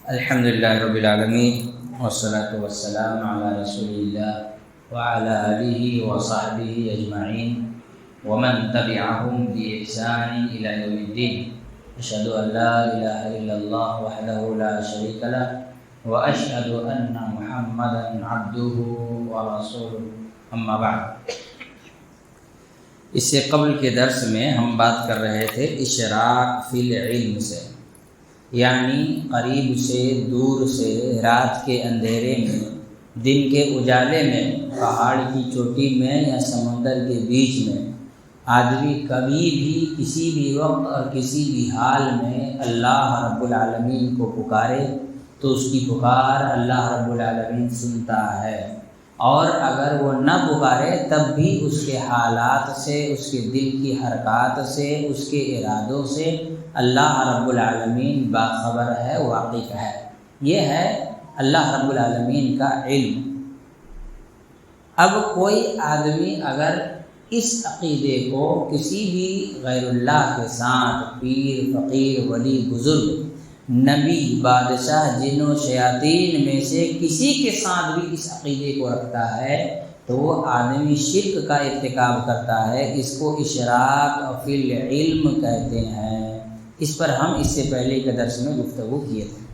الحمدللہ رب العالمین والصلاة والسلام علی رسول اللہ وعلی آلہ وصحبہ اجمعین ومن تبعہم بإحسان الی یوم الدین۔ اشہد ان لا الہ الا اللہ وحدہ لا شریک لہ واشہد ان محمدا عبدہ ورسولہ، اما بعد۔ اس سے قبل کے درس میں ہم بات کر رہے تھے اشراق فی العلم سے، یعنی قریب سے دور سے، رات کے اندھیرے میں، دن کے اجالے میں، پہاڑ کی چوٹی میں یا سمندر کے بیچ میں، آدمی کبھی بھی کسی بھی وقت اور کسی بھی حال میں اللہ رب العالمین کو پکارے تو اس کی پکار اللہ رب العالمین سنتا ہے، اور اگر وہ نہ پکارے تب بھی اس کے حالات سے، اس کے دل کی حرکات سے، اس کے ارادوں سے اللہ رب العالمین باخبر ہے، واقف ہے۔ یہ ہے اللہ رب العالمین کا علم۔ اب کوئی آدمی اگر اس عقیدے کو کسی بھی غیر اللہ کے ساتھ، پیر، فقیر، ولی، بزرگ، نبی، بادشاہ، جن و شیاطین میں سے کسی کے ساتھ بھی اس عقیدے کو رکھتا ہے تو وہ آدمی شرک کا ارتکاب کرتا ہے۔ اس کو اشراق فی العلم کہتے ہیں۔ اس پر ہم اس سے پہلے کے درس میں گفتگو کیے تھے۔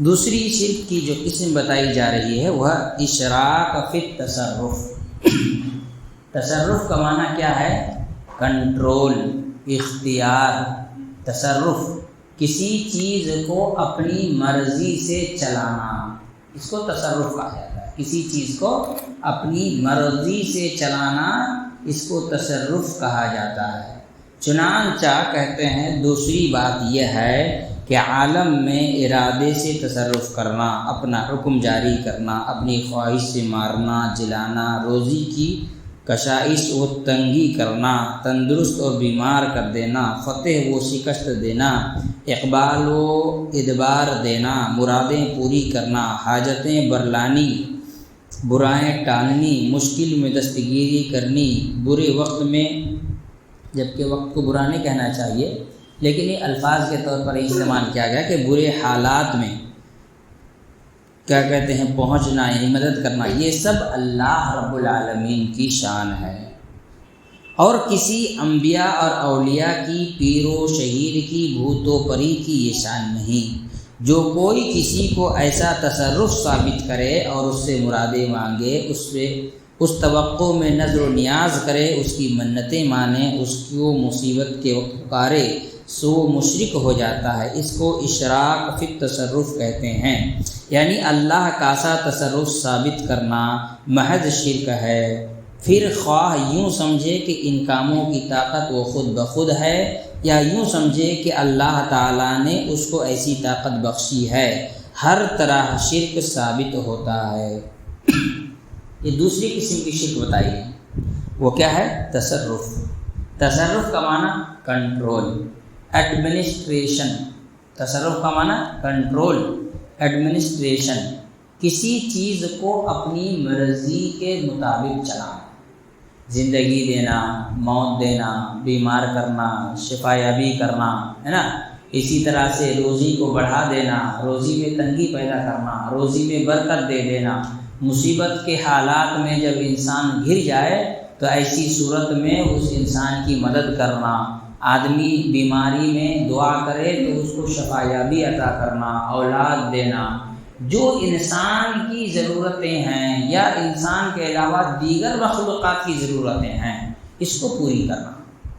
دوسری شرک کی جو قسم بتائی جا رہی ہے وہ اشراق فی التصرف۔ تصرف کا معنی کیا ہے؟ کنٹرول، اختیار، تصرف، کسی چیز کو اپنی مرضی سے چلانا، اس کو تصرف کہا جاتا ہے۔ کسی چیز کو اپنی مرضی سے چلانا، اس کو تصرف کہا جاتا ہے۔ چنانچہ کہتے ہیں دوسری بات یہ ہے کہ عالم میں ارادے سے تصرف کرنا، اپنا حکم جاری کرنا، اپنی خواہش سے مارنا، جلانا، روزی کی کشائش و تنگی کرنا، تندرست اور بیمار کر دینا، فتح و شکست دینا، اقبال و ادبار دینا، مرادیں پوری کرنا، حاجتیں برلانی، برائیں ٹالنی، مشکل میں دستگیری کرنی، برے وقت میں، جبکہ وقت کو برا نہیں کہنا چاہیے لیکن یہ الفاظ کے طور پر استعمال کیا گیا کہ برے حالات میں کیا کہتے ہیں پہنچنا، یعنی مدد کرنا، یہ سب اللہ رب العالمین کی شان ہے، اور کسی انبیاء اور اولیاء کی، پیر و شہید کی، بھوت و پری کی یہ شان نہیں۔ جو کوئی کسی کو ایسا تصرف ثابت کرے اور اس سے مرادیں مانگے، اس توقع میں نظر و نیاز کرے، اس کی منتیں مانے، اس کو مصیبت کے وقت پکارے، سو مشرک ہو جاتا ہے۔ اس کو اشراق فی التصرف کہتے ہیں، یعنی اللہ کا سا تصرف ثابت کرنا محض شرک ہے۔ پھر خواہ یوں سمجھے کہ ان کاموں کی طاقت وہ خود بخود ہے، یا یوں سمجھے کہ اللہ تعالیٰ نے اس کو ایسی طاقت بخشی ہے، ہر طرح شرک ثابت ہوتا ہے۔ یہ دوسری قسم کی شرک بتائی ہے، وہ کیا ہے؟ تصرف۔ تصرف کا معنی کنٹرول، ایڈمنسٹریشن۔ تصرف کا معنی کنٹرول، ایڈمنسٹریشن، کسی چیز کو اپنی مرضی کے مطابق چلانا، زندگی دینا، موت دینا، بیمار کرنا، شفا یابی کرنا، ہے نا؟ اسی طرح سے روزی کو بڑھا دینا، روزی میں تنگی پیدا کرنا، روزی میں برکت دے دینا۔ مصیبت کے حالات میں جب انسان گر جائے تو ایسی صورت میں اس انسان کی مدد کرنا، آدمی بیماری میں دعا کرے تو اس کو شفا یابی عطا کرنا، اولاد دینا، جو انسان کی ضرورتیں ہیں یا انسان کے علاوہ دیگر مخلوقات کی ضرورتیں ہیں، اس کو پوری کرنا۔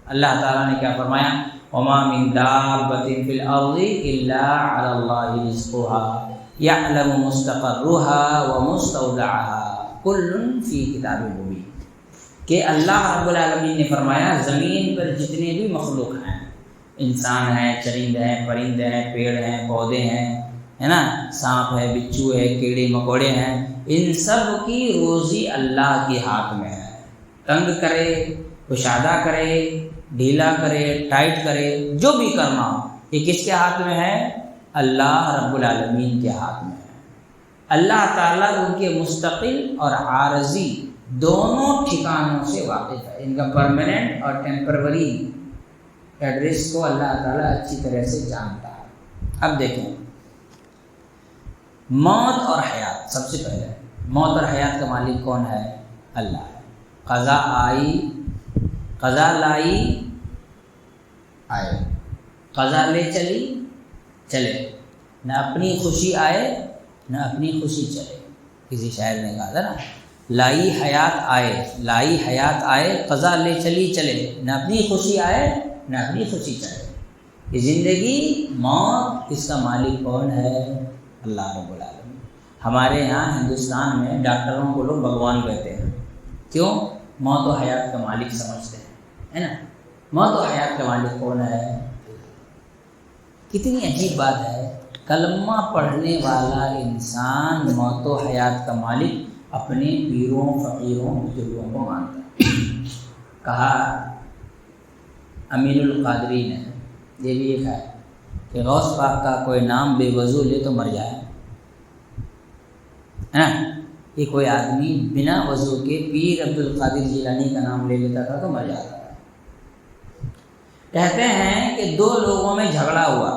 اللہ تعالیٰ نے کیا فرمایا؟ وَمَا مِن دَابَّةٍ فِي الْأَرْضِ إِلَّا عَلَى اللَّهِ رِزْقُهَا يَعْلَمُ مُسْتَقَرُّهَا وَمُسْتَوْدَعَهَا كُلٌّ فِي كِتَابٍ مُبِينٍ، کہ اللہ رب العالمین نے فرمایا زمین پر جتنے بھی مخلوق ہیں، انسان ہیں، چرند ہیں، پرند ہیں، پیڑ ہیں، پودے ہیں، ہے نا، سانپ ہے، بچھو ہے، کیڑے مکوڑے ہیں، ان سب کی روزی اللہ کے ہاتھ میں ہے۔ تنگ کرے، کشادہ کرے، ڈھیلا کرے، ٹائٹ کرے، جو بھی کرنا ہو، یہ کس کے ہاتھ میں ہے؟ اللہ رب العالمین کے ہاتھ میں ہے۔ اللہ تعالیٰ ان کے مستقل اور عارضی دونوں ٹھکانوں سے واقف ہے، ان کا پرماننٹ اور ٹیمپروری ایڈریس کو اللہ تعالیٰ اچھی طرح سے جانتا ہے۔ اب دیکھیں موت اور حیات، سب سے پہلے موت اور حیات کا مالک کون ہے؟ اللہ ہے۔ قضا آئی، قضا لائی، آئے، قضا لے چلی، چلے، نہ اپنی خوشی آئے نہ اپنی خوشی چلے۔ کسی شاعر نے کہا تھا نا، لائی حیات آئے، لائی حیات آئے، قضا لے چلی چلے، نہ اپنی خوشی آئے نہ اپنی خوشی چلے۔ یہ زندگی موت، اس کا مالک کون ہے؟ اللہ رب العالمین۔ ہمارے یہاں ہندوستان میں ڈاکٹروں کو لوگ بھگوان کہتے ہیں، کیوں؟ موت و حیات کا مالک سمجھتے ہیں، ہے نا؟ موت و حیات کا مالک کون ہے؟ کتنی عجیب بات ہے، کلمہ پڑھنے والا انسان موت و حیات کا مالک اپنے پیروں، فقیروں، بزرگوں کو مانتا ہے۔ کہا امین القادری نے، یہ بھی ایک ہے کہ غوث پاک کا کوئی نام بے وضو لے تو مر جائے، ہے نا؟ کہ کوئی آدمی بنا وضو کے پیر عبد القادر جیلانی کا نام لے لیتا تھا تو مر جاتا تھا۔ کہتے ہیں کہ دو لوگوں میں جھگڑا ہوا،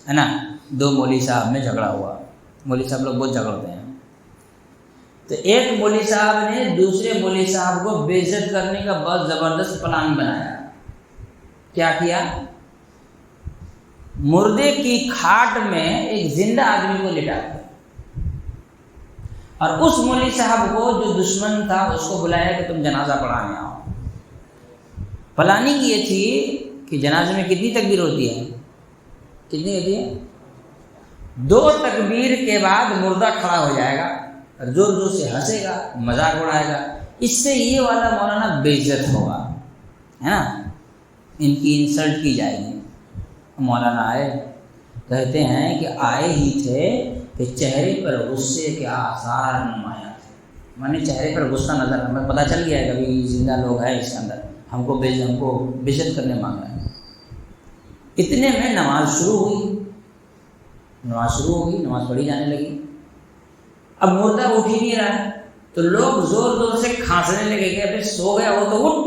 ہے نا؟ دو مولوی صاحب میں جھگڑا ہوا، مولوی صاحب لوگ بہت جھگڑتے ہیں، تو ایک مولوی صاحب نے دوسرے مولوی صاحب کو بے عزت کرنے کا بہت زبردست پلان بنایا۔ کیا کیا؟ مردے کی کھاٹ میں ایک زندہ آدمی کو لٹا دیا، اور اس مولوی صاحب کو جو دشمن تھا اس کو بلایا کہ تم جنازہ پڑھانے آؤ۔ پلاننگ یہ تھی کہ جنازے میں کتنی تکبیر ہوتی ہے؟ کتنی ہوتی ہے؟ 2 تکبیر کے بعد مردہ کھڑا ہو جائے گا اور زور زور سے ہنسے گا، مذاق اڑائے گا، اس سے یہ والا مولانا بے عزت ہوگا، ہے نا؟ ان کی انسلٹ کی جائے گی۔ مولانا آئے، کہتے ہیں کہ آئے ہی تھے کہ چہرے پر غصے کے آثار نمایاں تھے، میں نے چہرے پر غصہ نظر، ہمیں پتہ چل گیا ہے کبھی زندہ لوگ ہیں اس کے اندر، ہم کو بے عزت کرنے مانگ رہے ہیں۔ اتنے میں نماز شروع ہوئی، نماز پڑھی جانے لگی۔ اب مردہ اٹھ ہی نہیں رہا ہے تو لوگ زور زور سے کھانسنے لگے کہ ابھی سو گیا وہ تو اٹھ۔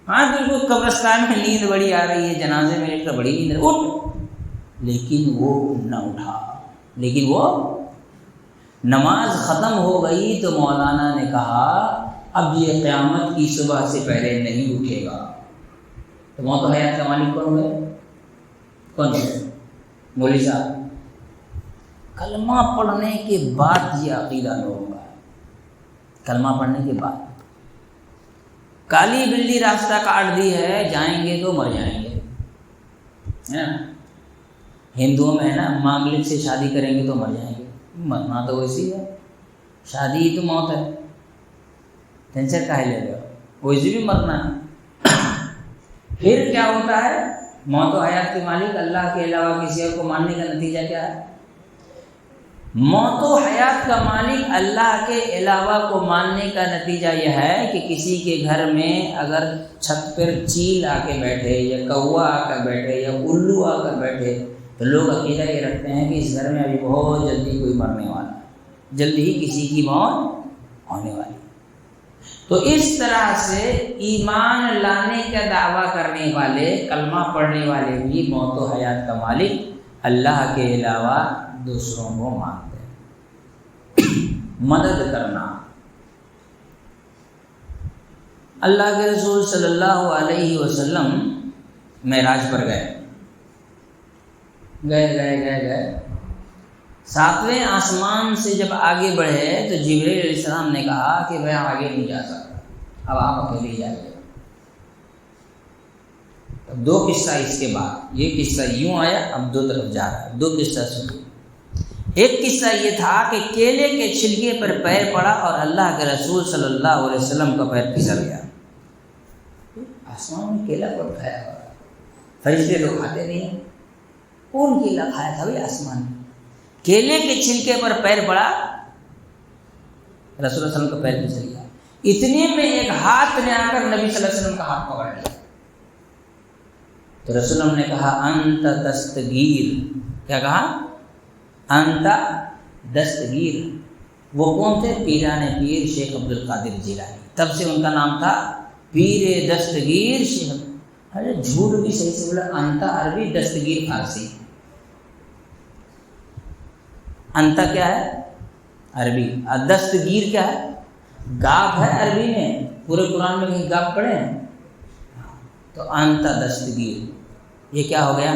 ہاں بالکل، قبرستان میں نیند بڑی آ رہی ہے، جنازے میں ایک تو بڑی نیند، اٹھ۔ لیکن وہ نہ اٹھا، لیکن وہ نماز ختم ہو گئی تو مولانا نے کہا اب یہ قیامت کی صبح سے پہلے نہیں اٹھے گا۔ تو موت و حیات کا مالک کون ہے؟ کون ہے؟ مولوی صاحب۔ کلمہ پڑھنے کے بعد یہ عقیدہ لوگوں کا ہے، کلمہ پڑھنے کے بعد کالی بلی راستہ کاٹ دی ہے، جائیں گے تو مر جائیں گے، ہے نا؟ ہندوؤں میں ہے نا، مانگلک سے شادی کریں گے تو مر جائیں گے، مرنا تو ویسی ہے، شادی ہی تو موت ہے، ٹینشن کاہے لے رہے ہو، ویسے بھی مرنا ہے۔ پھر کیا ہوتا ہے؟ موت و حیات کے مالک اللہ کے علاوہ کسی اور کو ماننے کا نتیجہ کیا ہے؟ موت و حیات کا مالک اللہ کے علاوہ کو ماننے کا نتیجہ یہ ہے کہ کسی کے گھر میں اگر چھت پر چیل آ کے بیٹھے یا کوا آ کر بیٹھے یا الو آ کر بیٹھے تو لوگ عقیدہ یہ رکھتے ہیں کہ اس گھر میں ابھی بہت جلدی کوئی مرنے والا ہے، جلدی ہی کسی کی موت ہونے والی۔ تو اس طرح سے ایمان لانے کا دعویٰ کرنے والے، کلمہ پڑھنے والے بھی موت و حیات کا مالک اللہ کے علاوہ دوسروں کو مانتے ہیں۔ مدد کرنا، اللہ کے رسول صلی اللہ علیہ وسلم معراج پر گئے 7ویں آسمان سے جب آگے بڑھے تو جبرائیل علیہ السلام نے کہا کہ میں آگے نہیں جا سکتا، اب آپ اکیلے جائیے۔ اب 2 قصہ اس کے بعد، یہ قصہ یوں آیا، اب 2 طرف جا رہا ہے، 2 قصہ سنیے۔ ایک قصہ یہ تھا کہ کیلے کے چھلکے پر پیر پڑا اور اللہ کے رسول صلی اللہ علیہ وسلم کا پیر پھسل گیا۔ آسمان میں کیلا پر کھایا ہوا، فرشتے لوگ کھاتے نہیں ہیں، کون کیلا کھایا تھا بھائی آسمان میں؟ کیلے کے چھلکے پر پیر پڑا، رسول اللہ صلی اللہ علیہ وسلم کا پیر پھسل گیا۔ اتنے میں ایک ہاتھ نے آ کر نبی صلی اللہ علیہ وسلم کا ہاتھ پکڑ لیا، تو رسول اللہ نے کہا انت دستگیر، کیا کہا؟ انت دستگیر۔ وہ کون تھے؟ پیران پیر شیخ عبد القادر جیلانی، تب سے ان کا نام تھا پیر دستگیر شیخ۔ ارے جھوٹ بھی صحیح سے بولا، انت عربی، دستگیر فارسی، انت کیا ہے؟ عربی. دستگیر کیا ہے؟ گاف ہے عربی میں. پورے قرآن میں کہیں گاف پڑھے ہیں؟ تو انت دستگیر، یہ کیا ہو گیا؟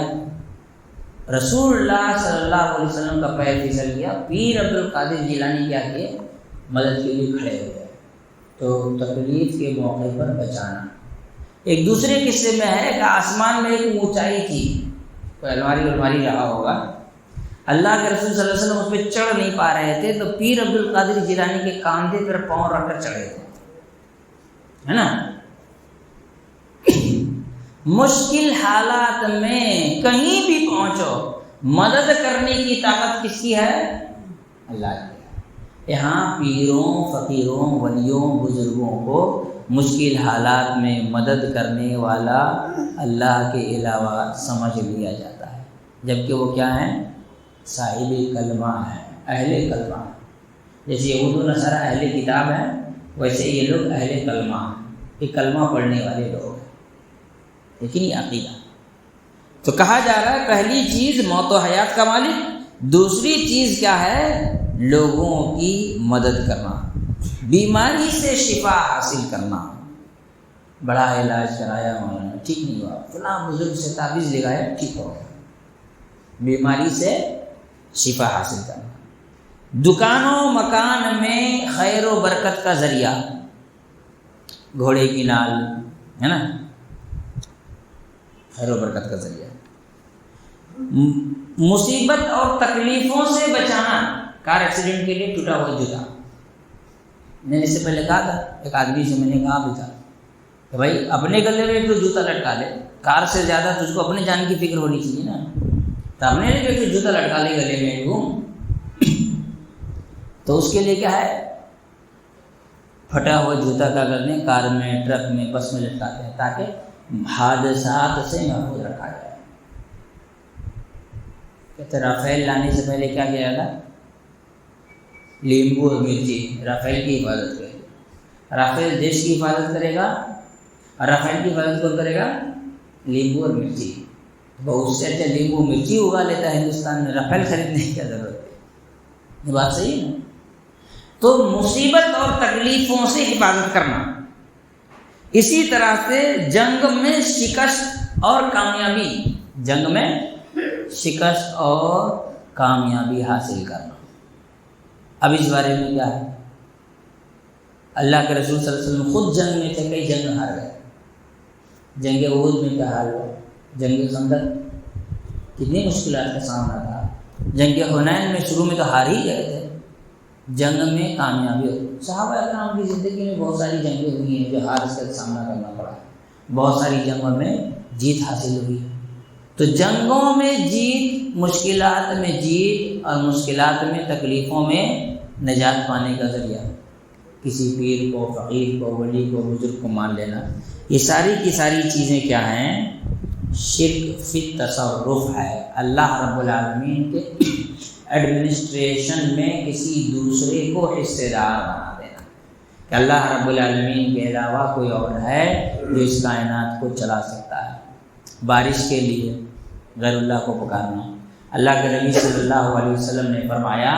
رسول اللہ صلی اللہ علیہ وسلم کا پیر پھسل گیا. پیر عبد القادر جیلانی کیا کیے؟ مدد کے لیے کھڑے ہو گئے. تو تکلیف کے موقع پر بچانا. ایک دوسرے قصے میں ہے کہ آسمان میں ایک اونچائی تھی، کوئی الماری رہا ہوگا. اللہ کے رسول صلی اللہ علیہ وسلم اس پہ چڑھ نہیں پا رہے تھے، تو پیر عبد القادر جیلانی کے کاندھے پر پاؤں رکھ کر چڑھے تھے، ہے نا. مشکل حالات میں کہیں بھی پہنچو، مدد کرنے کی طاقت کس کی ہے؟ اللہ کی. یہاں پیروں، فقیروں، ولیوں، بزرگوں کو مشکل حالات میں مدد کرنے والا اللہ کے علاوہ سمجھ لیا جاتا ہے، جبکہ وہ کیا ہیں؟ صاحب کلمہ ہیں، اہل کلمہ. جیسے یہود و نصارہ اہل کتاب ہیں، ویسے یہ لوگ اہل کلمہ ہیں، یہ کلمہ پڑھنے والے لوگ ہیں. لیکن یہ عقیدہ. تو کہا جا رہا ہے پہلی چیز موت و حیات کا مالک، دوسری چیز کیا ہے؟ لوگوں کی مدد کرنا، بیماری سے شفا حاصل کرنا. بڑا علاج کرایا مولانا، ٹھیک نہیں ہوا، فلاں بزرگ سے تعویذ لگایا، ٹھیک ہو گیا. بیماری سے شفا حاصل کرنا. دکانوں مکان میں خیر و برکت کا ذریعہ، گھوڑے کی نال، ہے نا، خیر و برکت کا ذریعہ. مصیبت اور تکلیفوں سے بچانا. کار ایکسیڈنٹ کے لیے ٹوٹا ہوا جوتا، میں نے اس سے پہلے کہا تھا، ایک آدمی سے میں نے کہا بھی تھا کہ بھائی اپنے گلے میں تو جوتا لٹکا لے، کار سے زیادہ تجھ کو اپنے جان کی فکر ہونی چاہیے نا. تو اپنے لیے جو جوتا لٹکا لے گلے میں گھوم، تو اس کے لیے کیا ہے؟ پھٹا ہوا جوتا کا کرنے کار میں، ٹرک میں، بس میں لٹکاتے ہیں تاکہ حادثات سے محفوظ رکھا جائے. کہتے رافیل لانے سے پہلے کیا کیا تھا؟ لیمبو اور مرچی، رافیل کی حفاظت کرے گا. رافیل دیش کی حفاظت کرے گا، اور رافیل کی حفاظت کون کرے گا؟ لیمبو اور مرچی. بہت سے اچھا لیمبو مرچی اگا لیتا ہے ہندوستان میں، رافیل خریدنے کی کیا ضرورت ہے؟ یہ بات صحیح ہے نا. تو مصیبت اور تکلیفوں سے حفاظت کرنا. اسی طرح سے جنگ میں شکست اور کامیابی، جنگ میں شکست اور کامیابی حاصل کرنا. اب اس بارے میں کیا ہے؟ اللہ کے رسول صلی اللہ علیہ وسلم خود جنگ میں تھے، کئی جنگ ہار گئے. جنگ احد میں کیا حال ہوا؟ جنگ خندق کتنی مشکلات کا سامنا تھا. جنگ حنین میں شروع میں تو ہار ہی گئے تھے، جنگ میں کامیابی ہوئی. صحابہ اکرام کی زندگی میں بہت ساری جنگیں ہوئی ہیں جو ہار کا سامنا کرنا پڑا، بہت ساری جنگوں میں جیت حاصل ہوئی. تو جنگوں میں جیت، مشکلات میں جیت، اور مشکلات میں تکلیفوں میں نجات پانے کا ذریعہ کسی پیر کو، فقیر کو، ولی کو، بزرگ کو مان لینا. یہ ساری کی ساری چیزیں کیا ہیں؟ شرک فی التصرف ہے. اللہ رب العالمین کے ایڈمنسٹریشن میں کسی دوسرے کو حصے دار بنا دینا کہ اللہ رب العالمین کے علاوہ کوئی اور ہے جو اس کائنات کو چلا سکتا ہے. بارش کے لیے غیر اللہ کو پکارنا. اللہ کے نبی صلی اللہ علیہ وسلم نے فرمایا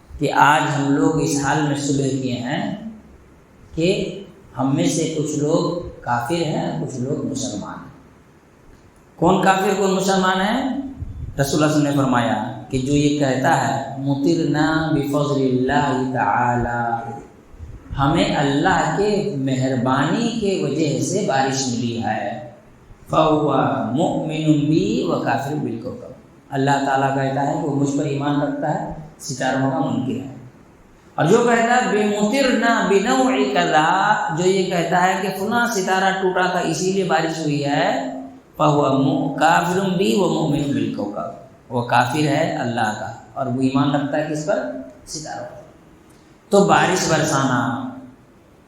کہ آج ہم لوگ اس حال میں صبح کیے ہیں کہ ہم میں سے کچھ لوگ کافر ہیں، کچھ لوگ مسلمان ہیں. کون کافر کون مسلمان ہے؟ رسول اللہ صلی اللہ علیہ وسلم نے فرمایا کہ جو یہ کہتا ہے مطرنا بفضل اللہ تعالی، ہمیں اللہ کے مہربانی کے وجہ سے بارش ملی ہے، فَهُوَ مُؤْمِنٌ بِي وَكَافِرٌ بِالْكَوْكَبِ، اللہ تعالیٰ کہتا ہے کہ وہ مجھ پر ایمان رکھتا ہے، ستاروں کا منکر ہے. اور جو کہتا ہے بِمُطِرْنَا بِنَوْعِ كَذَا، جو یہ کہتا ہے کہ فلاں ستارہ ٹوٹا تھا اسی لیے بارش ہوئی ہے، فَهُوَ كَافِرٌ بِي وَمُؤْمِنٌ بِالْكَوْكَبِ، وہ کافر ہے اللہ کا اور وہ ایمان رکھتا ہے کس پر؟ ستاروں پر. تو بارش برسانا،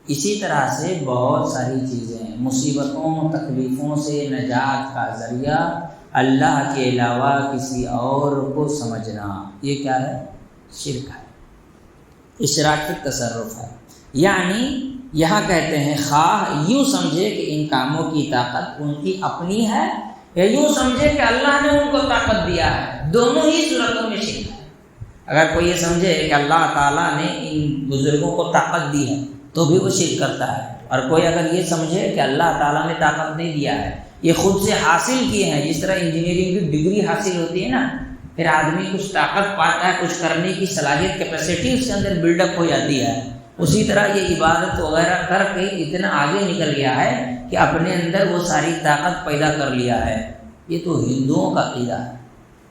اسی طرح سے بہت ساری چیزیں، مصیبتوں تکلیفوں سے نجات کا ذریعہ اللہ کے علاوہ کسی اور کو سمجھنا، یہ کیا ہے؟ شرک ہے، اشراک فی التصرف ہے. یعنی یہاں کہتے ہیں خواہ یوں سمجھے کہ ان کاموں کی طاقت ان کی اپنی ہے، یا یوں سمجھے کہ اللہ نے ان کو طاقت دیا ہے، دونوں ہی صورتوں میں شرک ہے. اگر کوئی یہ سمجھے کہ اللہ تعالیٰ نے ان بزرگوں کو طاقت دی ہے تو بھی وہ شرک کرتا ہے، اور کوئی اگر یہ سمجھے کہ اللہ تعالیٰ نے طاقت نہیں دیا ہے، یہ خود سے حاصل کیے ہیں، جس طرح انجینئرنگ کی ڈگری حاصل ہوتی ہے نا، پھر آدمی کچھ طاقت پاتا ہے، کچھ کرنے کی صلاحیت کیپیسٹی اس کے اندر بلڈ اپ ہو جاتی ہے، اسی طرح یہ عبادت وغیرہ کر کے اتنا آگے نکل گیا ہے کہ اپنے اندر وہ ساری طاقت پیدا کر لیا ہے۔ یہ تو ہندوؤں کا عقیدہ ہے،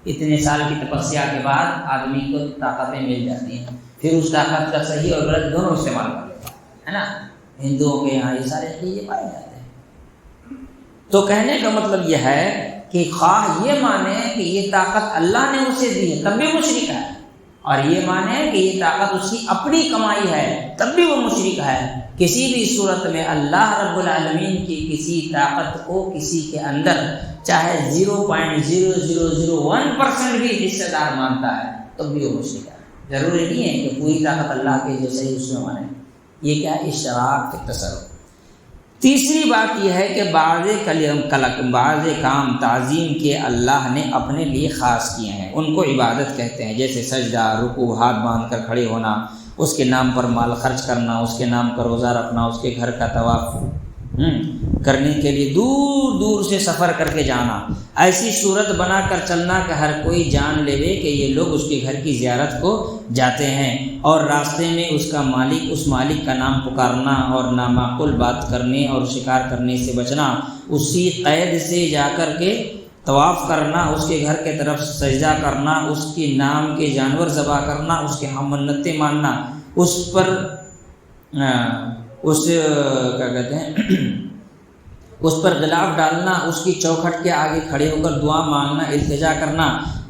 اتنے سال کی تپسیا کے بعد آدمی کو طاقتیں مل جاتی ہیں، پھر اس طاقت کا صحیح اور غلط دونوں استعمال کر لیتا ہے نا۔ ہندوؤں کے یہاں یہ سارے عقیدے پائے جاتے ہیں۔ تو کہنے کا مطلب یہ ہے کہ خواہ یہ مانے کہ یہ طاقت اللہ نے اسے دی ہے تب بھی مشرک ہے، اور یہ مانے کہ یہ طاقت اس کی اپنی کمائی ہے تب بھی وہ مشرک ہے۔ کسی بھی صورت میں اللہ رب العالمین کی کسی طاقت کو کسی کے اندر چاہے 0.0001% بھی حصہ دار مانتا ہے تب بھی وہ مشرک ہے۔ ضروری نہیں ہے کہ پوری طاقت اللہ کے جیسے ہی اس میں مانے، یہ کیا اشراک کے تصرف۔ تیسری بات یہ ہے کہ بعض کام تعظیم کے اللہ نے اپنے لیے خاص کیے ہیں، ان کو عبادت کہتے ہیں، جیسے سجدہ، رکوع، ہاتھ باندھ کر کھڑے ہونا، اس کے نام پر مال خرچ کرنا، اس کے نام پر روزہ رکھنا، اس کے گھر کا طواف کرنے کے لیے دور دور سے سفر کر کے جانا، ایسی صورت بنا کر چلنا کہ ہر کوئی جان لے کہ یہ لوگ اس کے گھر کی زیارت کو جاتے ہیں، اور راستے میں اس مالک کا نام پکارنا اور نامعقول بات کرنے اور شکار کرنے سے بچنا، اسی قید سے جا کر کے طواف کرنا، اس کے گھر کے طرف سجدہ کرنا، اس کے نام کے جانور ذبح کرنا، اس کے ہم منتیں ماننا، اس پر اس پر غلاف ڈالنا، اس کی چوکھٹ کے آگے کھڑے ہو کر دعا مانگنا، التجا کرنا،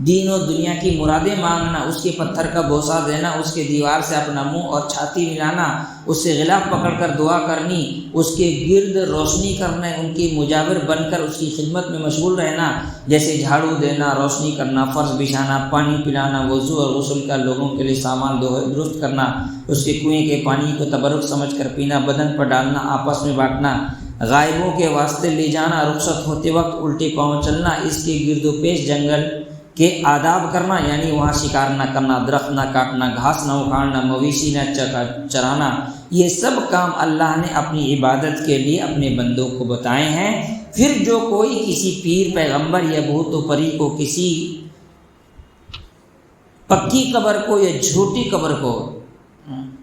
دین و دنیا کی مرادیں مانگنا، اس کے پتھر کا بوسہ دینا، اس کے دیوار سے اپنا منہ اور چھاتی ملانا، اس سے غلاف پکڑ کر دعا کرنی، اس کے گرد روشنی کرنا، ان کی مجاور بن کر اس کی خدمت میں مشغول رہنا، جیسے جھاڑو دینا، روشنی کرنا، فرش بچھانا، پانی پلانا، وضو اور غسل کا لوگوں کے لیے سامان درست کرنا، اس کے کنویں کے پانی کو تبرک سمجھ کر پینا، بدن پر ڈالنا، آپس میں بانٹنا، غائبوں کے واسطے لے جانا، رخصت ہوتے وقت الٹے پاؤں چلنا، اس کے گرد و پیش جنگل کے آداب کرنا، یعنی وہاں شکار نہ کرنا، درخت نہ کاٹنا، گھاس نہ اکھاڑنا، مویشی نہ چرانا، یہ سب کام اللہ نے اپنی عبادت کے لیے اپنے بندوں کو بتائے ہیں۔ پھر جو کوئی کسی پیر، پیغمبر یا بھوت و پری کو، کسی پکی قبر کو یا جھوٹی قبر کو،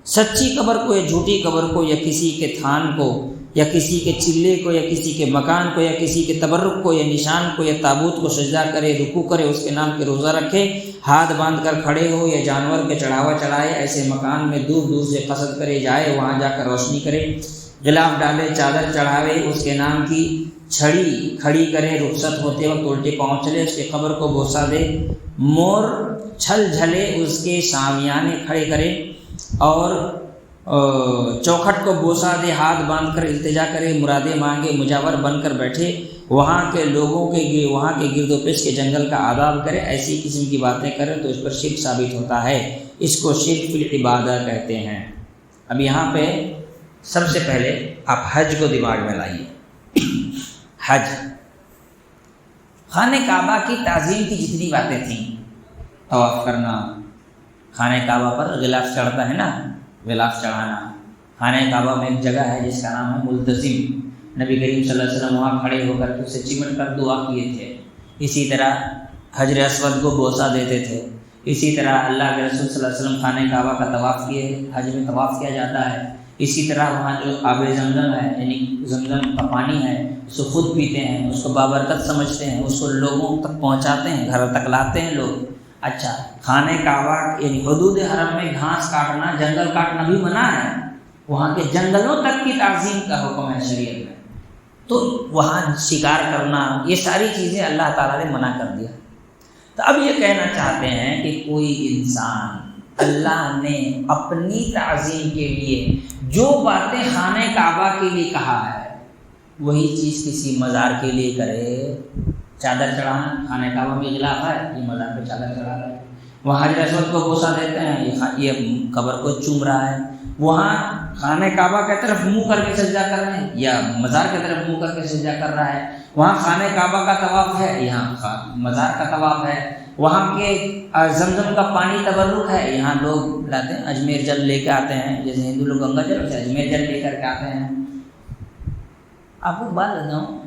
سچی قبر کو یا جھوٹی قبر کو، یا کسی کے تھان کو، یا کسی کے چلے کو، یا کسی کے مکان کو، یا کسی کے تبرک کو، یا نشان کو، یا تابوت کو سجدہ کرے، رکوع کرے، اس کے نام کے روزہ رکھے، ہاتھ باندھ کر کھڑے ہو، یا جانور کے چڑھاوا چڑھائے، ایسے مکان میں دور دور سے قصد کرے جائے، وہاں جا کر روشنی کرے، غلاف ڈالے، چادر چڑھاوے، اس کے نام کی چھڑی کھڑی کرے، رخصت ہوتے وقت الٹے پاؤں چلے، اس کے قبر کو بوسہ دے، مور چھل جھلے اس کے شامیانے کھڑے کرے، اور چوکھٹ کو بوسہ دے، ہاتھ باندھ کر التجا کرے، مرادیں مانگے، مجاور بن کر بیٹھے، وہاں کے لوگوں کے وہاں کے گرد و پیش کے جنگل کا آداب کرے، ایسی قسم کی باتیں کرے تو اس پر شرک ثابت ہوتا ہے، اس کو شرک فی العبادہ کہتے ہیں۔ اب یہاں پہ سب سے پہلے آپ حج کو دماغ میں لائیے۔ حج، خانہ کعبہ کی تعظیم کی جتنی باتیں تھیں، طواف کرنا، خانہ کعبہ پر غلاف چڑھتا ہے نا، غلاف چڑھانا، خانہ کعبہ میں ایک جگہ ہے جس کا نام ہے ملتزم، نبی کریم صلی اللہ علیہ وسلم وہاں کھڑے ہو کر اسے چمٹ کر دعا کیے تھے، اسی طرح حجر اسود کو بوسہ دیتے تھے، اسی طرح اللہ کے رسول صلی اللہ علیہ وسلم خانہ کعبہ کا طواف کیے، حج میں طواف کیا جاتا ہے، اسی طرح وہاں جو آب زمزم ہے، یعنی زمزم کا پانی ہے، اس کو خود پیتے ہیں، اس کو بابرکت سمجھتے ہیں، اس کو لوگوں تک پہنچاتے ہیں، گھر تک لاتے ہیں لوگ۔ اچھا، خانہ کعبہ یعنی حدود حرم میں گھاس کاٹنا، جنگل کاٹنا بھی منع ہے، وہاں کے جنگلوں تک کی تعظیم کا حکم ہے شریعت میں، تو وہاں شکار کرنا، یہ ساری چیزیں اللہ تعالیٰ نے منع کر دیا۔ تو اب یہ کہنا چاہتے ہیں کہ کوئی انسان اللہ نے اپنی تعظیم کے لیے جو باتیں خانہ کعبہ کے لیے کہا ہے وہی چیز کسی مزار کے لیے کرے، چادر چڑھانا، خانہ کعبہ میں غلاف ہے، یہ مزار پہ چادر چڑھا رہا ہے، وہاں حجر اسود کو بوسہ دیتے ہیں، یہ قبر کو چوم رہا ہے، وہاں خانہ کعبہ کی طرف منہ کر کے سجدہ کر رہے ہیں یا مزار کی طرف منہ کر کے سجدہ کر رہا ہے. وہاں خانہ کعبہ کا طواف ہے، یہاں مزار کا طواف ہے. وہاں کے زمزم کا پانی تبرک ہے، یہاں لوگ لاتے ہیں اجمیر جل لے کے آتے ہیں، جیسے ہندو لوگ گنگا جل سے اجمیر جل لے کر کے آتے ہیں. آپ کو بات بتاؤں،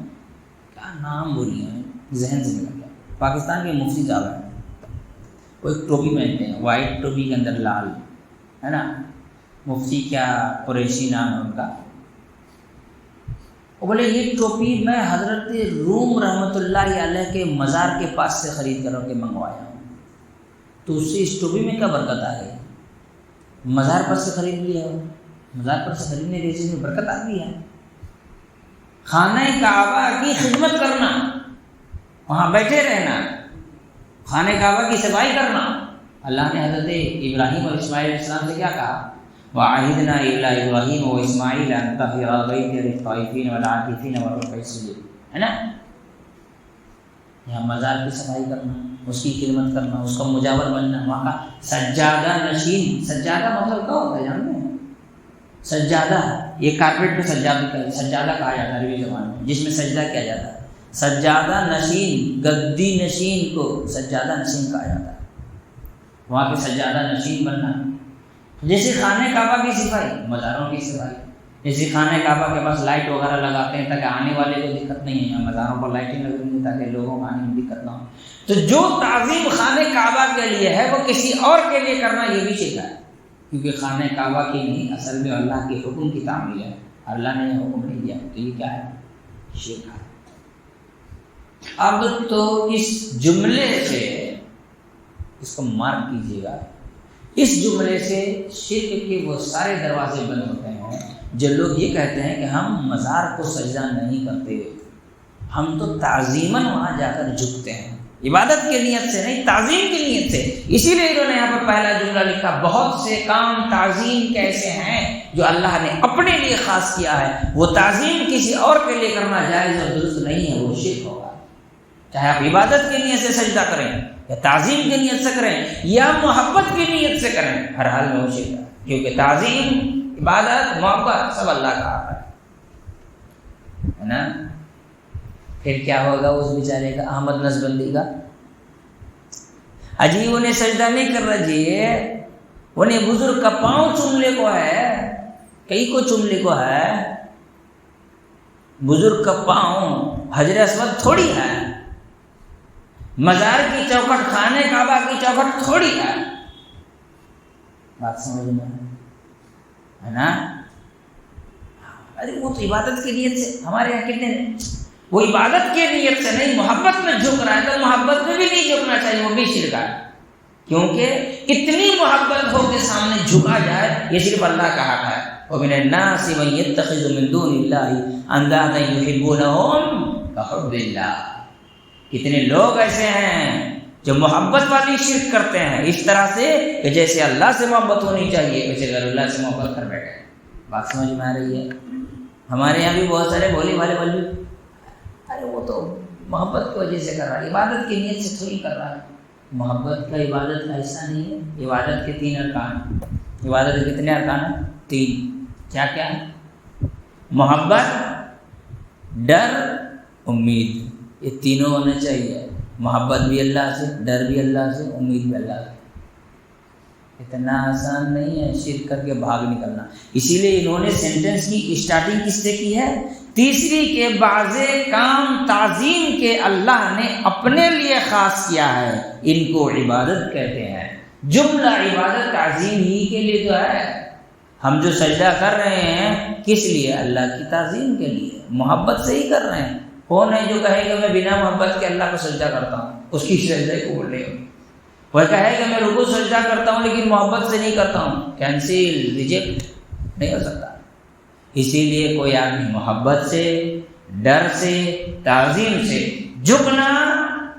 کیا نام بولی ہیں ذہن سے نکل گیا. پاکستان کے مفتی صاحب ہیں، وہ ایک ٹوپی پہنتے ہیں، وائٹ ٹوپی کے اندر لال ہے نا، مفتی کیا قریشی نام ہے ان کا. وہ بولے یہ ٹوپی میں حضرت روم رحمۃ اللہ علیہ کے مزار کے پاس سے خرید کر کے منگوایا ہوں. تو اس سے اس ٹوپی میں کیا برکت آ گئی؟ مزار پر سے خرید لیا ہو، مزار پر سے خریدنے کی چیز میں برکت آ گئی ہے. خانہ کعبہ کی خدمت کرنا، وہاں بیٹھے رہنا، خانہ کعبہ کی صفائی کرنا. اللہ نے حضرت ابراہیم اور اسماعیل علیہ السلام سے کیا کہا؟ وَعَهِدْنَا إِلَىٰ إِبْرَاهِيمَ وَإِسْمَاعِيلَ أَن طَهِّرَا بَيْتِيَ لِلطَّائِفِينَ وَالْعَاكِفِينَ وَالرُّكَّعِ السُّجُودِ، ہے نا. یہاں مزار کی صفائی کرنا، اس کی خدمت کرنا، اس کا مجاور بننا. وہاں کا سجادہ نشین، سجادہ مطلب کیا ہوتا ہے جانتے ہیں؟ سجادہ، یہ کارپیٹ پہ سجادہ کہا جاتا ہے عربی زبان میں، جس میں سجدہ کیا جاتا ہے. سجادہ نشین، گدی نشین کو سجادہ نشین کہا جاتا ہے. وہاں کے سجادہ نشین بننا. جیسے خانہ کعبہ کی صفائی، مزاروں کی صفائی. جیسے خانہ کعبہ کے پاس لائٹ وغیرہ لگاتے ہیں تاکہ آنے والے کو دقت نہیں ہے، مزاروں پر لائٹیں لگیں گی تاکہ لوگوں کو آنے میں دقت نہ ہو. تو جو تعظیم خانہ کعبہ کے لیے ہے وہ کسی اور کے لیے کرنا یہ بھی شرک ہے، کیونکہ خانہ کعبہ کی نہیں، اصل میں اللہ کے حکم کی تعمیل ہے. اللہ نے حکم نہیں دیا تو یہ کیا ہے؟ شرک ہے. اب تو اس جملے سے اس کو مارک کیجیے گا، اس جملے سے شرک کے وہ سارے دروازے بند ہوتے ہیں جو لوگ یہ کہتے ہیں کہ ہم مزار کو سجدہ نہیں کرتے، ہم تو تعظیماً وہاں جا کر جھکتے ہیں، عبادت کی نیت سے نہیں، تعظیم کی نیت سے. اسی لیے انہوں نے یہاں پر پہلا جملہ لکھا، بہت سے کام تعظیم کے ایسے ہیں جو اللہ نے اپنے لیے خاص کیا ہے، وہ تعظیم کسی اور کے لیے کرنا جائز اور درست نہیں ہے، وہ شرک ہوگا. چاہے آپ عبادت کی نیت سے سجدہ کریں یا تعظیم کی نیت سے کریں یا محبت کی نیت سے کریں، ہر حال میں وہ شرک ہے، کیونکہ تعظیم، عبادت، محبت سب اللہ کا ہے نا. پھر کیا ہوگا اس بیچارے کا، احمد نسبندی کا؟ اجی انہیں سجدہ نہیں کر رہا جی، انہیں بزرگ کا پاؤں چومنے کو ہے، کئی کو چومنے کو ہے. بزرگ کا پاؤں حجر اسود تھوڑی ہے، مزار کی چوکھٹ، خانہ کعبہ کی چوکھٹ تھوڑی ہے. بات سمجھ میں ہے نا؟ ارے وہ تو عبادت کی نیت سے، ہمارے یہاں کتنے وہ عبادت کی نیت سے نہیں، محبت میں جھک رہا ہے تو محبت میں بھی نہیں جھکنا چاہیے، وہ بھی شرک ہے. کیونکہ اتنی محبت ہو کے سامنے جھکا جائے یہ صرف اللہ کا حق ہے. وَمِنَ النَّاسِ مَن يَتَّخِذُ مِن دُونِ اللَّهِ أَندَادًا يُحِبُّونَهُمْ كَحُبِّ اللَّهِ. کتنے لوگ ایسے ہیں جو محبت والی شرک کرتے ہیں اس طرح سے کہ جیسے اللہ سے محبت ہونی چاہیے ویسے غیر اللہ سے محبت کر بیٹھے. بات سمجھ میں آ رہی ہے؟ ہمارے یہاں بھی بہت سارے بھولے بھالے بولے، ارے وہ تو محبت کی وجہ سے کر رہا ہے، عبادت کی نیت سے تھوڑی کر رہا ہے. محبت کا عبادت کا حصہ نہیں ہے. عبادت کے 3 ارکان، عبادت کے کتنے ارکان ہیں؟ 3. کیا کیا ہے؟ محبت، ڈر، امید. یہ تینوں ہونے چاہیے. محبت بھی اللہ سے، ڈر بھی اللہ سے، امید بھی اللہ سے. اتنا آسان نہیں ہے شرک کر کے بھاگ نکلنا. اسی لیے انہوں نے سینٹنس کی اسٹارٹنگ کس سے کی ہے؟ تیسری کے بعض کام تعظیم کے اللہ نے اپنے لیے خاص کیا ہے، ان کو عبادت کہتے ہیں. جملہ عبادت تعظیم ہی کے لیے جو ہے. ہم جو سجدہ کر رہے ہیں کس لیے؟ اللہ کی تعظیم کے لیے، محبت سے ہی کر رہے ہیں. کون ہے جو کہے کہ میں بنا محبت کے اللہ کو سجدہ کرتا ہوں؟ اس کی سجدہ قبول نہیں ہوگی. وہ کہے کہ میں رکوع سجدہ کرتا ہوں لیکن محبت سے نہیں کرتا ہوں، کینسل، ریجیکٹ نہیں ہو سکتا. اسی لیے کوئی آدمی محبت سے، ڈر سے، تعظیم سے جھکنا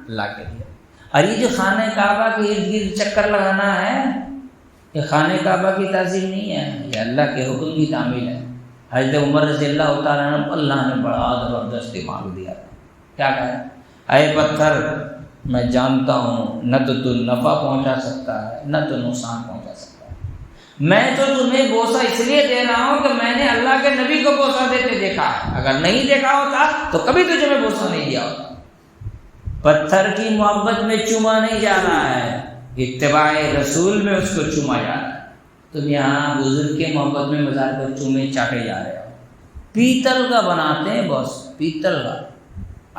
اللہ کے لیے. اور یہ جو خانہ کعبہ کے ارد گرد چکر لگانا ہے یہ خانہ کعبہ کی تعظیم نہیں ہے، یہ اللہ کے حکم کی تعمیل ہے. حضرت عمر رضی اللہ تعالیٰ عنہ کو اللہ نے بڑا زبردست دماغ دیا. کیا کہا؟ اے پتھر، میں جانتا ہوں نہ تو نفع پہنچا سکتا ہے نہ تو نقصان پہنچا سکتا ہے، میں تو تمہیں بوسہ اس لیے دے رہا ہوں کہ میں نے اللہ کے نبی کو بوسہ دیتے دیکھا ہے، اگر نہیں دیکھا ہوتا تو کبھی تجھے میں بوسہ نہیں دیا ہوتا۔ پتھر کی محبت میں چوما نہیں جا رہا ہے، اتباع رسول میں اس کو چوما جا رہا ہے۔ تم یہاں بزرگ کے محبت میں مزار کو چومے چاٹے جا رہے ہو۔ پیتل کا بناتے ہیں بس، پیتل کا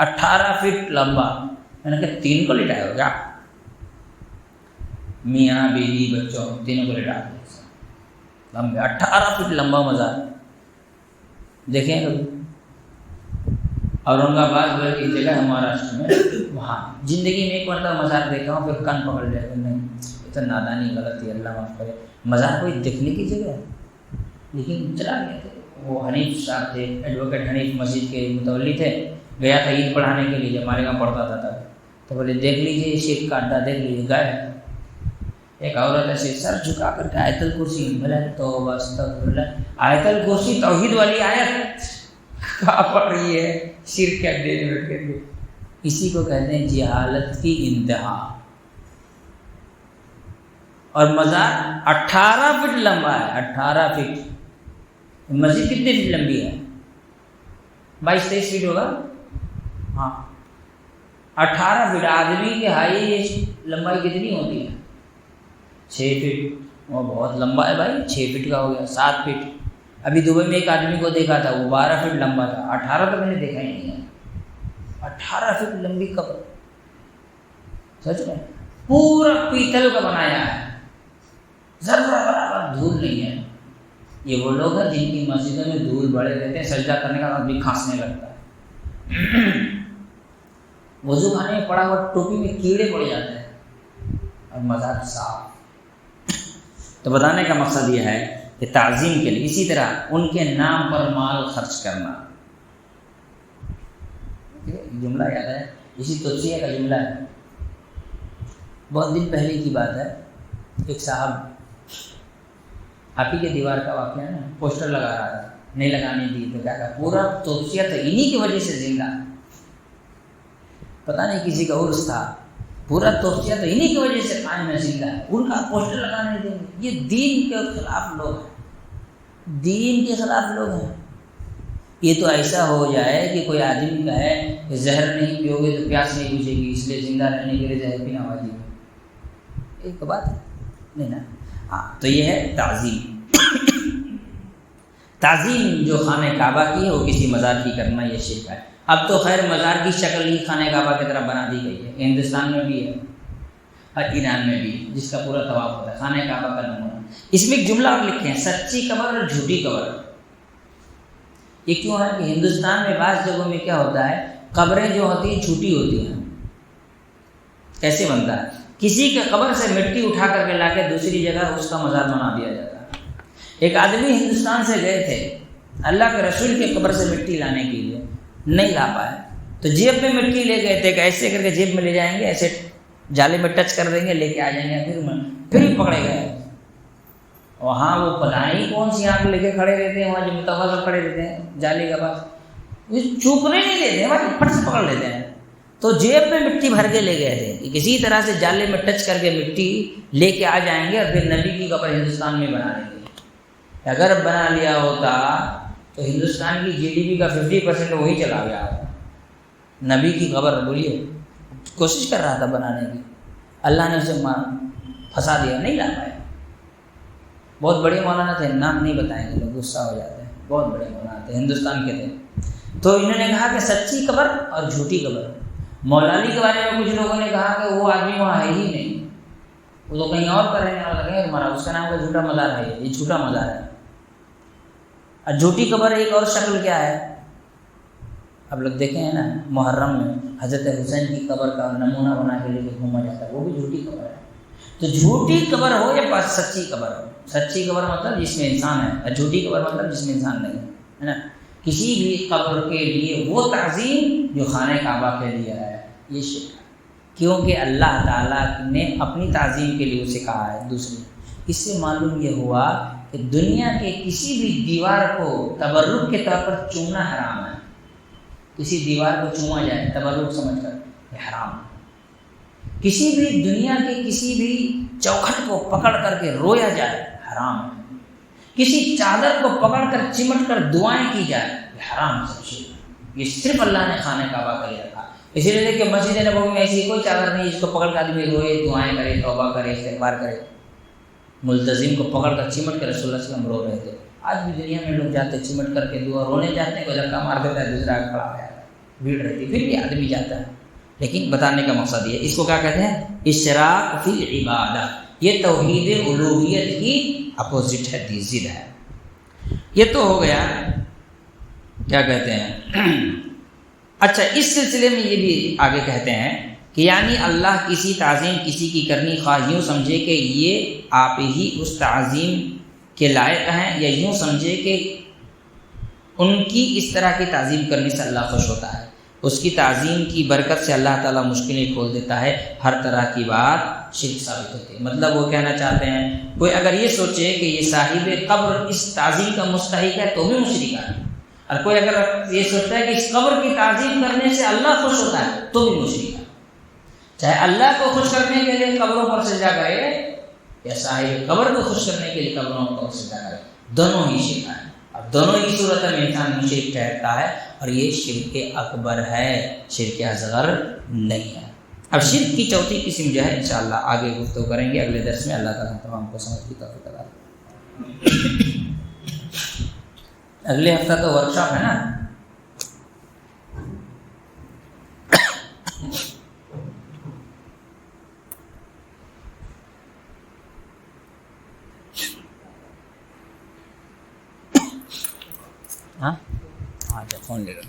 18 فٹ لمبا، میں نے کہا 3 کو لٹایا ہو کیا؟ میاں بیوی بچوں تینوں کو لٹا دیں لمبے 18 فٹ لمبا مزار دیکھیں کبھی؟ اورنگ آباد کی جگہ ہے مہاراشٹر میں، وہاں زندگی میں ایک مرتبہ مزار دیکھا ہوں، پھر کن پکڑ لیا کہ نہیں یہ تو نادانی غلطی، اللہ معاف کرے۔ مزار کوئی دیکھنے کی جگہ ہے، لیکن چلا گیا تھا۔ وہ حنیف صاحب تھے، ایڈوکیٹ حنیف مسجد کے متولی تھے، گیا تھا عید پڑھانے کے لیے، ہمارے یہاں پڑھتا تھا تب، تو بولے دیکھ لیجیے شرک کا اڈا دیکھ لیجیے، گئے ایک عورت ایسے سر جھکا کر کے آیت الکرسی، بھلے توبہ استغفر اللہ، آیت الکرسی توحید والی آیت کہاں پڑھ رہی ہے، شرک کے اڈے میں بیٹھ کے۔ اسی کو کہتے ہیں جہالت کی انتہا۔ اور مزار 18 فٹ لمبا ہے، 18 فٹ۔ مسجد کتنے فٹ لمبی ہے؟ 22-23 فٹ ہوگا، ہاں 18 فٹ۔ آدمی کی ہائٹ لمبائی کتنی ہوتی ہے؟ 6 فٹ۔ وہ بہت لمبا ہے بھائی، 6 فٹ کا ہو گیا، 7 فٹ۔ ابھی دبئی میں ایک آدمی کو دیکھا تھا، وہ 12 فٹ لمبا تھا، 18 تو میں نے دیکھا ہی نہیں ہے۔ 18 فٹ لمبی قبر، سچ میں پورا پیتل کا بنایا ہے، ذرہ برابر دھول نہیں ہے۔ یہ وہ لوگ ہیں جن کی مسجدوں میں دھول بڑے رہتے ہیں، سجدہ کرنے کا آدمی کھانسنے لگتا ہے، وضو خانے میں پڑا ہوا ٹوپی میں کیڑے پڑ جاتے ہیں، اور مزار صاف۔ تو بتانے کا مقصد یہ ہے کہ تعظیم کے لیے، اسی طرح ان کے نام پر مال خرچ کرنا۔ جملہ یاد ہے، اسی توصیہ کا جملہ ہے، بہت دن پہلے کی بات ہے۔ ایک صاحب آپ ہی کے دیوار کا واقعہ ہے نا، پوسٹر لگا رہا تھا، نہیں لگانے دی تو کیا کہا، پورا توصیہ تو انہی کی وجہ سے زندہ، پتہ نہیں کسی کا عرس تھا، پورا توصیہ تو انہی کی وجہ سے قائم ہے، زندہ ہے، ان کا پوسٹر لگانے دیں گے۔ یہ دین کے خلاف لوگ ہیں، دین کے خلاف لوگ ہیں۔ یہ تو ایسا ہو جائے کہ کوئی آدمی کہے کہ زہر نہیں پیو گے تو پیاس نہیں بجھے گی، اس لیے زندہ رہنے کے لیے زہر پینا واجب ہے، ایک بات ہے نہیں نا؟ ہاں، تو یہ ہے تعظیم۔ تعظیم جو خانہ کعبہ کی ہے وہ کسی مزار کی کرنا یہ شرک ہے۔ اب تو خیر مزار کی شکل ہی خانہ کعبہ کی طرح بنا دی گئی ہے، ہندوستان میں بھی ہے اور ایران میں بھی، جس کا پورا طواف ہوتا ہے خانہ کعبہ کا نمونہ۔ اس میں ایک جملہ اور لکھے ہیں، سچی قبر اور جھوٹی قبر۔ یہ کیوں ہے کہ ہندوستان میں بعض جگہوں میں کیا ہوتا ہے، قبریں جو ہوتی ہیں جھوٹی ہوتی ہیں۔ کیسے بنتا ہے؟ کسی کے قبر سے مٹی اٹھا کر کے لا کے دوسری جگہ اس کا مزار بنا دیا جاتا ہے۔ ایک آدمی ہندوستان سے گئے تھے اللہ کے رسول کے قبر سے مٹی لانے کے لیے، نہیں لا پائے، تو جیب میں مٹی لے گئے تھے کہ ایسے کر کے جیب میں لے جائیں گے، ایسے جالے میں ٹچ کر دیں گے، لے کے آ جائیں گے، پھر ہی پکڑے گئے۔ وہاں وہ پتہ نہیں کون سی آنکھ لے کے کھڑے رہتے ہیں، وہاں جو متوازن کھڑے رہتے ہیں جالے کے پاس، یہ چوکنے نہیں دیتے ہیں بھائی، پھٹ سے پکڑ لیتے ہیں۔ تو جیب میں مٹی بھر کے لے گئے تھے کہ کسی طرح سے جالے میں ٹچ کر کے مٹی لے کے آ جائیں گے اور پھر نبی کی قبر ہندوستان میں بنا لیں گے۔ اگر بنا لیا ہوتا تو ہندوستان کی GDP کا 50% وہی چلا گیا ہوتا۔ نبی کی قبر بولیے کوشش کر رہا تھا بنانے کی، اللہ نے اسے پھنسا دیا، نہیں لا پائے۔ بہت بڑے مولانا تھے، نام نہیں بتائیں گے لوگ غصہ ہو جاتے ہیں، بہت بڑے مولانا تھے، ہندوستان کے تھے۔ تو انہوں نے کہا کہ سچی قبر اور جھوٹی قبر۔ مولا علی کے بارے میں کچھ لوگوں نے کہا کہ وہ آدمی وہاں ہے ہی نہیں، وہ تو کہیں اور کا رہنے والا ہے، تمہارا اس کا نام کا جھوٹا مزار ہے، یہ جھوٹا مزار ہے۔ اور جھوٹی قبر ایک اور شکل کیا ہے، اب لوگ دیکھیں ہیں نا محرم میں حضرت حسین کی قبر کا نمونہ بنا کے لے کے گھوما جاتا ہے، وہ بھی جھوٹی قبر ہے۔ تو جھوٹی قبر ہو یا پاس سچی قبر ہو، سچی قبر مطلب جس میں انسان ہے، اور جھوٹی قبر مطلب جس میں انسان نہیں ہے نا۔ کسی بھی قبر کے لیے وہ تعظیم جو خانہ کعبہ کے لیے ہے، یہ شرک ہے، کیونکہ اللہ تعالیٰ نے اپنی تعظیم کے لیے اسے کہا ہے۔ دوسری اس سے معلوم یہ ہوا کہ دنیا کے کسی بھی دیوار کو تبرک کے طور پر چومنا حرام ہے۔ کسی دیوار کو چوما جائے تبرک سمجھ کر، یہ حرام ہے۔ کسی بھی دنیا کے کسی بھی چوکھٹ کو پکڑ کر کے رویا جائے، حرام ہے. کسی چادر کو پکڑ کر چمٹ کر دعائیں کی جائے یہ حرام سب سے. یہ صرف اللہ نے خانہ کعبہ کا لیے رکھا. اسی لیے دیکھیں مسجد نبوی میں ایسی کوئی چادر نہیں جس کو پکڑ کر آدمی روئے, دعائیں کرے, توبہ کرے, استغفار کرے. ملتزم کو پکڑ کر چمٹ کر رسول اللہ صلی اللہ علیہ وسلم رو رہے تھے. آج بھی دنیا میں لوگ جاتے چمٹ کر کے دعا رونے جاتے ہیں, کوئی دھکا مار دیتا ہے, دوسرا کھڑا ہو جاتا ہے, بھیڑ رہتی, پھر بھی آدمی جاتا ہے. لیکن بتانے کا مقصد یہ, اس کو کیا کہتے ہیں؟ اشراق فی العبادہ. یہ توحید الوہیت کی اپوزٹ ہے, ضد ہے. یہ تو ہو گیا کیا کہتے ہیں. اچھا, اس سلسلے میں یہ بھی آگے کہتے ہیں کہ یعنی اللہ کسی تعظیم کسی کی کرنی خواہ یوں سمجھے کہ یہ آپ ہی اس تعظیم کے لائق ہیں, یا یوں سمجھے کہ ان کی اس طرح کی تعظیم کرنے سے اللہ خوش ہوتا ہے. اس کی تعظیم کی برکت سے اللہ تعالیٰ مشکلیں کھول دیتا ہے, ہر طرح کی بات شرک ثابت ہوتی ہے. مطلب وہ کہنا چاہتے ہیں کوئی اگر یہ سوچے کہ یہ صاحب قبر اس تعظیم کا مستحق ہے تو بھی مشرک ہے, اور کوئی اگر یہ سوچتا ہے کہ اس قبر کی تعظیم کرنے سے اللہ خوش ہوتا ہے تو بھی مشرک ہے. چاہے اللہ کو خوش کرنے کے لیے قبروں پر سجدہ کرے یا صاحب قبر کو خوش کرنے کے لیے قبروں پر سجدہ کرے, دونوں ہی شرک ہیں. اور دونوں ہی صورت میں انسان مشرک ٹھہرتا ہے, اور یہ شرک اکبر ہے, شرک اصغر نہیں ہے. اب شرک کی چوتھی قسم جو ہے انشاءاللہ آگے گفتگو کریں گے اگلے درس میں. اللہ تعالیٰ تمام کو سمجھ کی توفیق عطا فرمائے. اگلے ہفتہ تو ورکشاپ ہے نا. ہاں, فون لے لو.